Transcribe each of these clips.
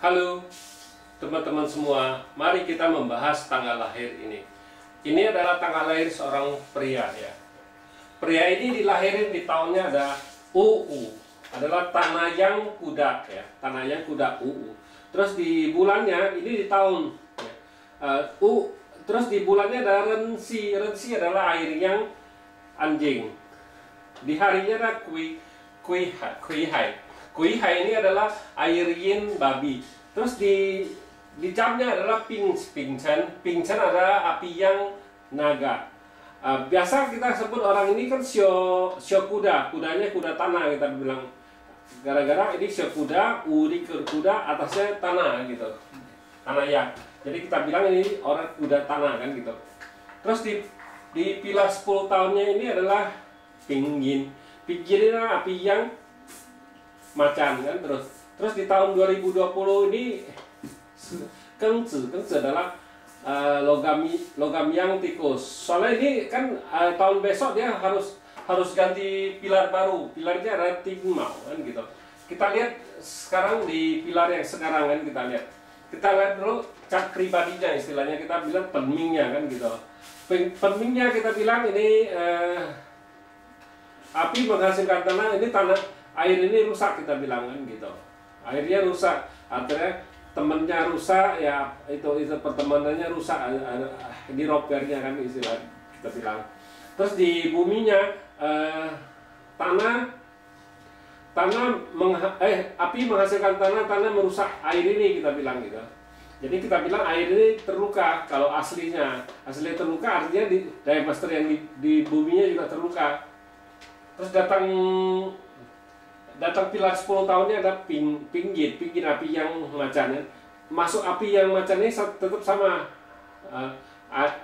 Halo teman-teman semua, mari kita membahas tanggal lahir ini. Ini adalah tanggal lahir seorang pria ya. Pria ini dilahirin di tahunnya ada UU, adalah Tanayang Kuda ya, Tanayang Kuda UU. Terus di bulannya ini di tahun ya, terus di bulannya ada Rensi. Rensi adalah air yang anjing. Di harinya ada Kuihai. Kuihai ini adalah air yin babi. Terus di jamnya adalah Pingchen. Pingchen adalah api yang naga. Biasa kita sebut orang ini kan sio kuda. Kudanya kuda tanah kita bilang. Gara-gara ini sio kuda, uri kuda, atasnya tanah gitu. Tanah ya. Jadi kita bilang ini orang kuda tanah kan gitu. Terus di pilar 10 tahunnya ini adalah Pinggin. Pinggin ini adalah api yang macan kan. Terus di tahun 2020 ini Kengzi adalah logam yang tikus. Soalnya ini kan tahun besok dia harus ganti pilar baru. Pilarnya ada Tingmao kan gitu. Kita lihat sekarang di pilar yang sekarang kan kita lihat dulu cat pribadinya, istilahnya kita bilang penmingnya kan gitu. Penmingnya kita bilang ini api menghasilkan tanah, ini tanah air ini rusak kita bilang kan gitu. Airnya rusak, artinya temennya rusak ya, itu pertemanannya rusak, di ropernya kan istilah kita bilang. Terus di buminya api menghasilkan tanah merusak air ini kita bilang gitu. Jadi kita bilang air ini terluka. Kalau aslinya terluka, artinya diameter yang di buminya juga terluka. Terus datang pilar 10 tahunnya ada pinggir api yang macan. Masuk api yang macan ini tetap sama.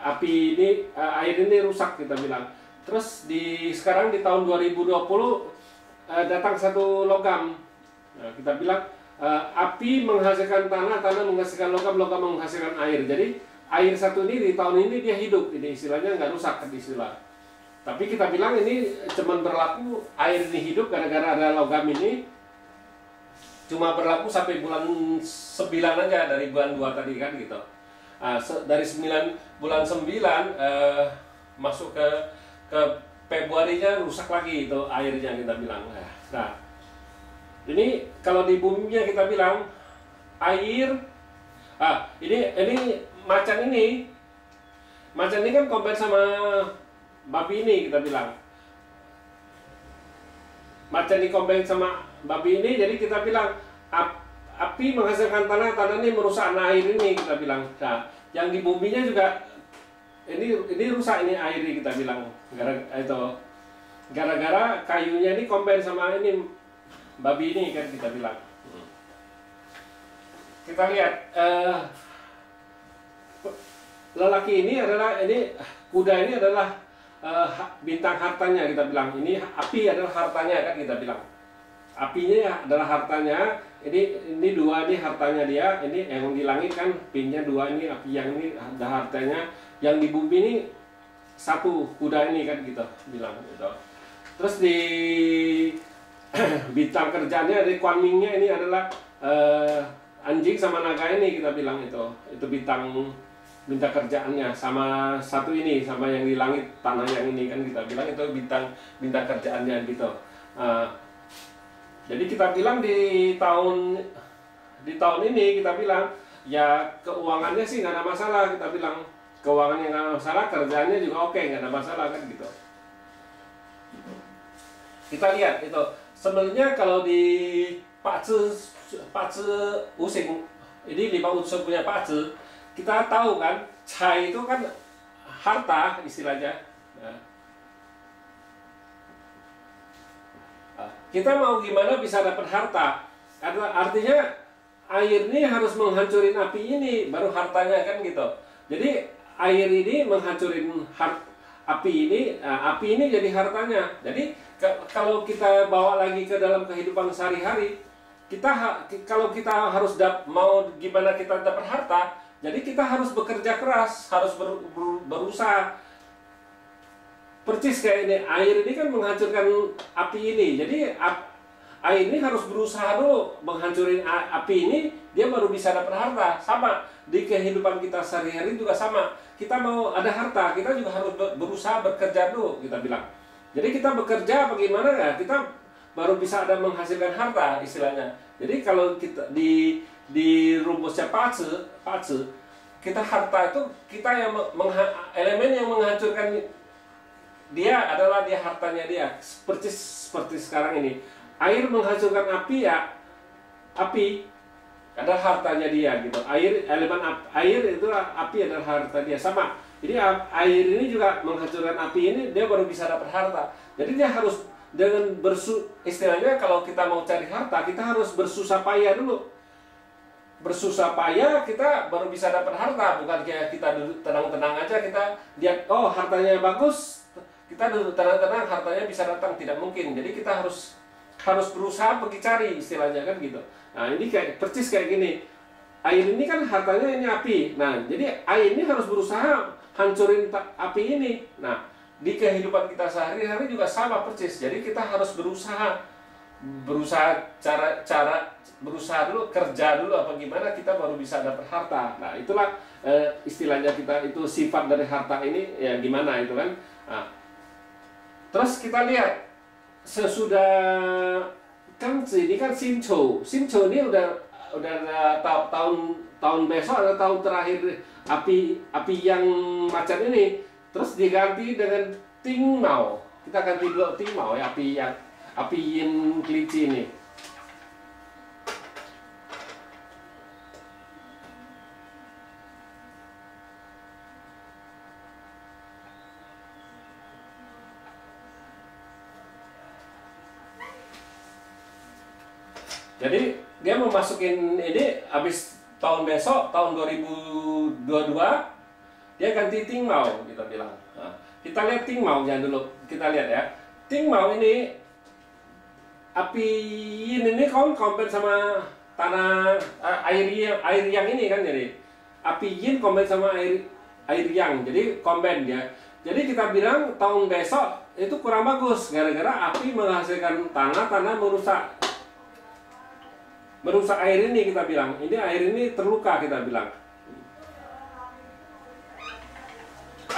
Api ini air ini rusak kita bilang. Terus sekarang di tahun 2020 datang satu logam. Nah, kita bilang api menghasilkan tanah menghasilkan logam menghasilkan air. Jadi air satu ini di tahun ini dia hidup. Ini istilahnya nggak rusak kan istilah. Tapi kita bilang ini cuman berlaku, air ini hidup gara-gara ada logam ini cuma berlaku sampai bulan 9 aja, dari bulan 2 tadi kan gitu. Dari bulan 9 masuk ke Februarinya rusak lagi itu airnya kita bilang. Nah, ini kalau di buminya kita bilang air, ini macan ini kan compare sama babi ini kita bilang. Macan dikombin sama babi ini, jadi kita bilang api menghasilkan tanah ini merusak air ini kita bilang. Nah, yang di buminya juga ini rusak ini air ini kita bilang. Gara-gara kayunya ini kombin sama ini babi ini kan kita bilang. Kita lihat lelaki ini adalah kuda ini adalah bintang hartanya kita bilang. Ini api adalah hartanya kan kita bilang. Apinya adalah hartanya. Ini dua ini hartanya dia. Ini yang di langit kan pinnya dua, ini api yang ini ada hartanya. Yang di bumi ini satu kuda ini kan kita bilang gitu. Terus di bintang kerjanya dari Kuanmingnya ini adalah anjing sama naga ini kita bilang itu bintang kerjaannya. Sama satu ini, sama yang di langit tanah yang ini kan kita bilang itu bintang kerjaannya gitu. Jadi kita bilang di tahun ini kita bilang ya keuangannya sih nggak ada masalah, kita bilang keuangannya nggak ada masalah, kerjaannya juga oke, nggak ada masalah kan gitu. Kita lihat itu sebenarnya kalau di Pak Zi Using ini 5 unsur punya Pak Zi, kita tahu kan, cai itu kan harta istilahnya. Kita mau gimana bisa dapat harta? Artinya air ini harus menghancurin api ini, baru hartanya kan gitu. Jadi air ini menghancurin api ini jadi hartanya. Jadi kalau kita bawa lagi ke dalam kehidupan sehari-hari, kalau kita harus mau gimana kita dapat harta, jadi kita harus bekerja keras, harus berusaha. Percis kayak ini, air ini kan menghancurkan api ini. Jadi air ini harus berusaha dulu menghancurin api ini, dia baru bisa dapat harta. Sama di kehidupan kita sehari-hari juga sama. Kita mau ada harta, kita juga harus berusaha bekerja dulu, kita bilang. Jadi kita bekerja bagaimana ya? Kita baru bisa ada menghasilkan harta istilahnya. Jadi kalau kita di rumusnya pace, kita harta itu kita yang elemen yang menghancurkan dia adalah dia hartanya dia. Seperti sekarang ini. Air menghancurkan api ya, api adalah hartanya dia gitu. Elemen air itu api adalah harta dia, sama. Jadi air ini juga menghancurkan api ini, dia baru bisa dapat harta. Jadi dia harus dengan istilahnya kalau kita mau cari harta, kita harus bersusah payah dulu. Bersusah payah kita baru bisa dapat harta, bukan kayak kita duduk tenang-tenang aja kita lihat oh hartanya bagus, kita duduk tenang-tenang hartanya bisa datang, tidak mungkin. Jadi kita harus berusaha pergi cari istilahnya kan gitu. Nah ini persis kayak gini, air ini kan hartanya ini api. Nah jadi air ini harus berusaha hancurin api ini. Nah di kehidupan kita sehari-hari juga sama persis. Jadi kita harus berusaha berusaha dulu, kerja dulu apa gimana kita baru bisa dapat harta. Nah itulah istilahnya kita itu sifat dari harta ini ya gimana itu kan. Nah, terus kita lihat sesudah kan ini kan Sincho ini udah tahun besok atau tahun terakhir api yang macam ini, terus diganti dengan Tingmao. Kita ganti dulu Tingmao ya, api yin kelinci ini. Jadi dia mau masukin ini habis tahun besok, tahun 2022 dia ganti Tingmao kita bilang. Nah, kita lihat Tingmao-nya dulu, kita lihat ya. Tingmao ini api ini kompet sama tanah air yang ini kan, jadi api yin kompet sama air yang, jadi komben dia. Jadi kita bilang tahun besok itu kurang bagus gara-gara api menghasilkan tanah merusak air ini, kita bilang. Ini air ini terluka, kita bilang.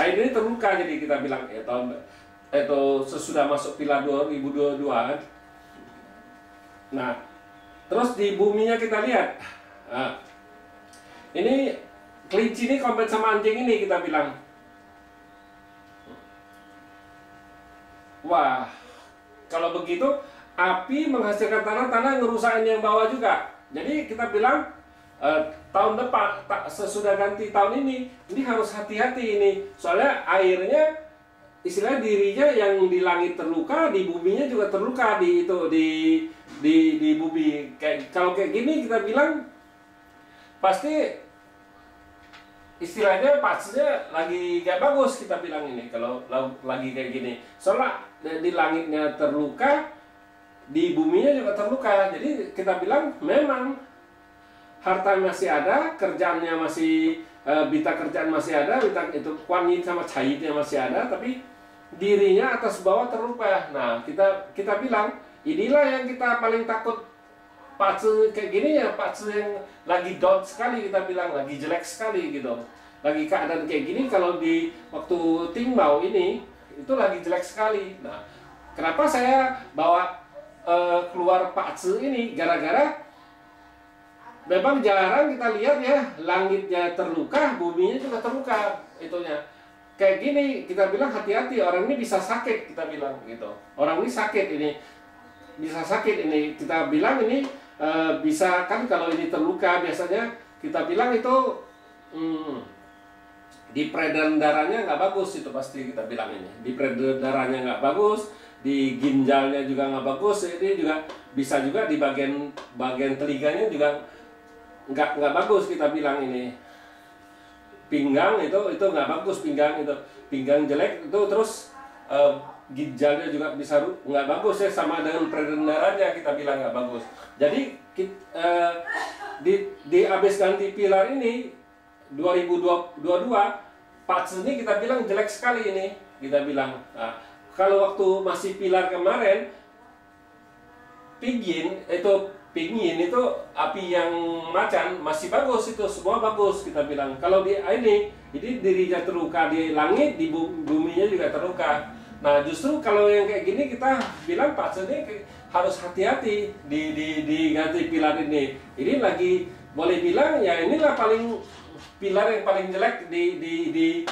Air ini terluka, jadi kita bilang ya itu sesudah masuk pilar 2022 kan. Nah, terus di buminya kita lihat. Nah, ini kelinci ini kompet sama anjing ini, kita bilang. Wah, kalau begitu api menghasilkan tanah ngerusakin yang bawah juga. Jadi kita bilang tahun depan sesudah ganti tahun ini harus hati-hati ini. Soalnya airnya istilah dirinya yang di langit terluka, di buminya juga terluka di bumi. Kalau kayak gini kita bilang pasti istilahnya pasnya lagi gak bagus, kita bilang ini kalau lagi kayak gini. Soalnya di langitnya terluka, di buminya juga terluka. Jadi kita bilang memang harta masih ada, kerjaannya masih kerjaan masih ada, itu Kuan Yin sama Caitnya masih ada, tapi dirinya atas bawah terluka. Nah kita bilang inilah yang kita paling takut. Pace kayak gini ya, pace yang lagi down sekali, kita bilang lagi jelek sekali gitu. Lagi keadaan kayak gini kalau di waktu Tingmao ini itu lagi jelek sekali. Nah kenapa saya bawa keluar pace ini, gara-gara memang jarang kita lihat ya langitnya terluka, buminya juga terluka itunya. Kayak gini kita bilang hati-hati, orang ini bisa sakit, kita bilang gitu. Orang ini sakit ini, bisa sakit ini. Kita bilang ini bisa kan kalau ini terluka biasanya kita bilang itu di peredaran darahnya nggak bagus, itu pasti kita bilang ini. Di peredaran darahnya nggak bagus, di ginjalnya juga nggak bagus, ini juga bisa juga di bagian telinganya juga nggak bagus, kita bilang ini. Pinggang itu nggak bagus, pinggang jelek itu, terus ginjalnya juga bisa nggak bagus ya, sama dengan peredaran darahnya kita bilang nggak bagus. Jadi di abis ganti pilar ini 2022 pace ini kita bilang jelek sekali ini, kita bilang. Nah, kalau waktu masih pilar kemarin pingin itu api yang macan masih bagus, itu semua bagus kita bilang. Kalau di ini dirinya terluka di langit, di buminya juga terluka. Nah justru kalau yang kayak gini kita bilang Pak Seni harus hati-hati di ganti pilar ini. Ini lagi boleh bilang ya inilah pilar yang paling jelek di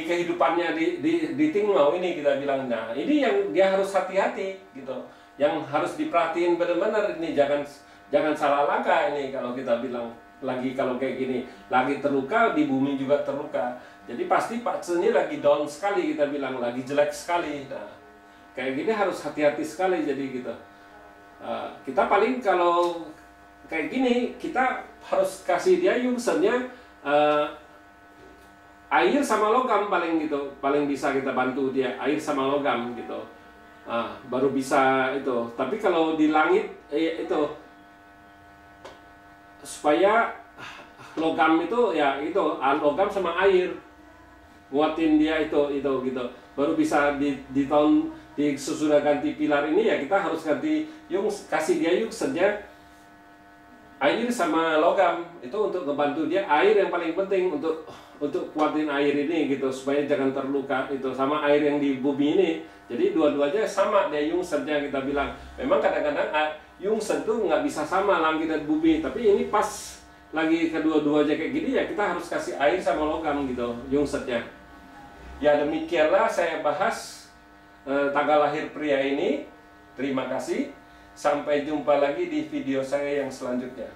kehidupannya di Tingmau ini kita bilang. Nah ini yang dia harus hati-hati gitu, yang harus diperhatiin benar-benar ini, jangan salah langkah ini kalau kita bilang. Lagi kalau kayak gini lagi terluka, di bumi juga terluka, jadi pasti Pak Seni lagi down sekali kita bilang, lagi jelek sekali. Nah kayak gini harus hati-hati sekali jadi gitu. Kita paling kalau kayak gini kita harus kasih dia yungsennya air sama logam paling gitu, paling bisa kita bantu dia, air sama logam gitu. Baru bisa itu. Tapi kalau di langit itu supaya logam itu ya itu logam sama air nguatin dia itu gitu, baru bisa di tahun sesudah ganti pilar ini ya kita harus ganti kasih dia yungsennya air sama logam itu untuk ngebantu dia, air yang paling penting untuk kuatin air ini gitu supaya jangan terluka itu, sama air yang di bumi ini. Jadi dua-duanya sama dia yungsennya kita bilang. Memang kadang-kadang yungsen tuh nggak bisa sama langit dan bumi, tapi ini pas lagi kedua-duanya kayak gini ya kita harus kasih air sama logam gitu yungsennya. Ya demikianlah saya bahas tanggal lahir pria ini. Terima kasih. Sampai jumpa lagi di video saya yang selanjutnya.